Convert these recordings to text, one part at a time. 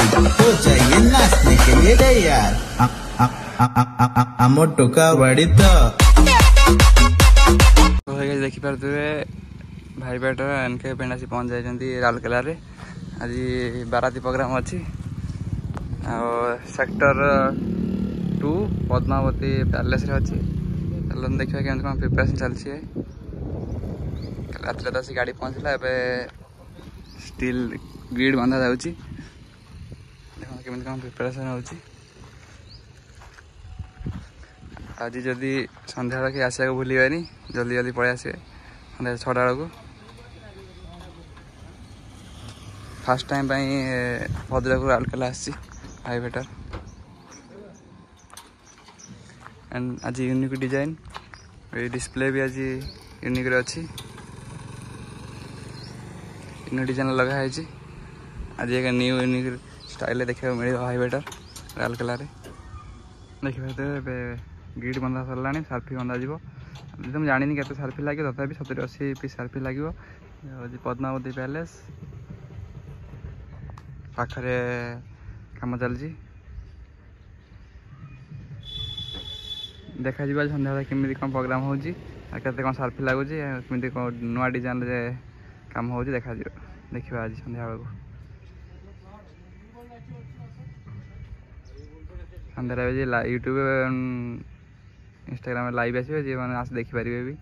हो जाइए नाचने के लिए तैयार। मोटू कबड्डी तो देखिपे भाई बेटर एनके पेंड आसी पहुँच जाती राउरकेला रे। आज बाराती प्रोग्राम अच्छी सेक्टर 2 पद्मावती पैलेस रे अच्छी। चलो देखिए केमती कौन प्रिपरेशन चलती। रात तो आसी गाड़ी पहुँचला स्टील ग्रिड बंधा जाऊँगी। देखो केमती कौन प्रिपरेशन होची। आज जदि संध्या कि आसको भूलिए जल्दी जल्दी पलि आसवे सन्ध्या 6टा बेलू। फास्ट टाइम भद्रक राउरकेला आसी भाई बेटर एंड आज यूनिक डिजाइन डिस्प्ले भी आज यूनिक अच्छी। यूनिक डिजाइन लगाई आज एक न्यू यूनिक स्टाइल देखा मिले भाई बेटर राउरकेला देखिए ग्रिड बंधा सरला सार्फी बंधा जी तुम जानी के सार्फी लगे तथा 70-80 पीस सार्फी लगे। पद्मावती पैलेस पाखरे काम चलती देखा सन्ध्या केमी कौन प्रोग्राम होती कौन सार्फी लगुच कमी नुआ डिजाइन काम हो देखा देखा आज सन्ध्या बेलू सन्ध्या यूट्यूब इंस्टाग्राम लाइव आसवे जी मैंने आस देखिपारे भी।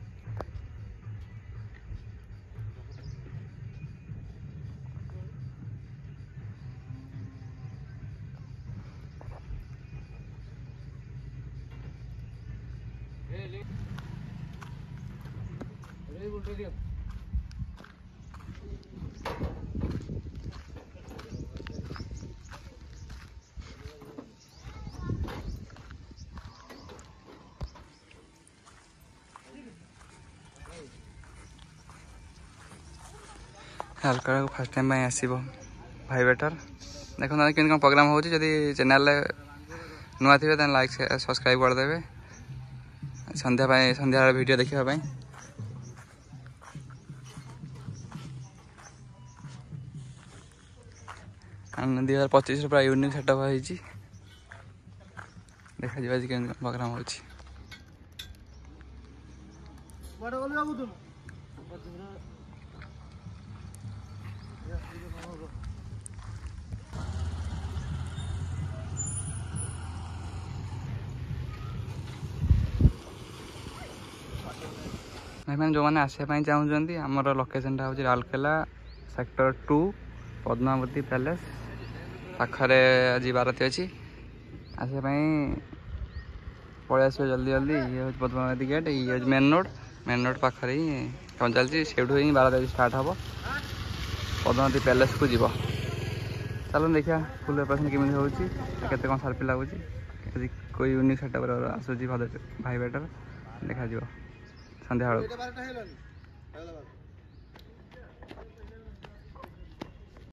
राउरकेला को फास्ट टाइम आसब भाई बेटर देखो केमती कौन प्रोग्राम हो चैनल नुआ थे लाइक सब्सक्राइब करदे। संध्या वीडियो देखापी 2025 पूरा यूनिक सेटअप हो देखा आज केमती प्रोग्राम हो। भाई मैंने जो मैंने आसापी चाहूँगी आमर लोकेशन हूँ राउरकेला सेक्टर 2 पद्मावती पैलेस पाखरे आज बाराती अच्छी आसापी पलि आस जल्दी जल्दी। ये हूँ पद्मावती गेट ये हूँ मेन रोड पाखरे ही काम चलती से ही बाराती स्टार्ट हम पद्मावती पैलेस को जीव। चलो देखिए फुल प्रिपरेशन केमी होते कौन सार्फी लगुच कोई यूनिक सेटअप आसूँ भाई बेटर देखा सन्ध्या बेलू।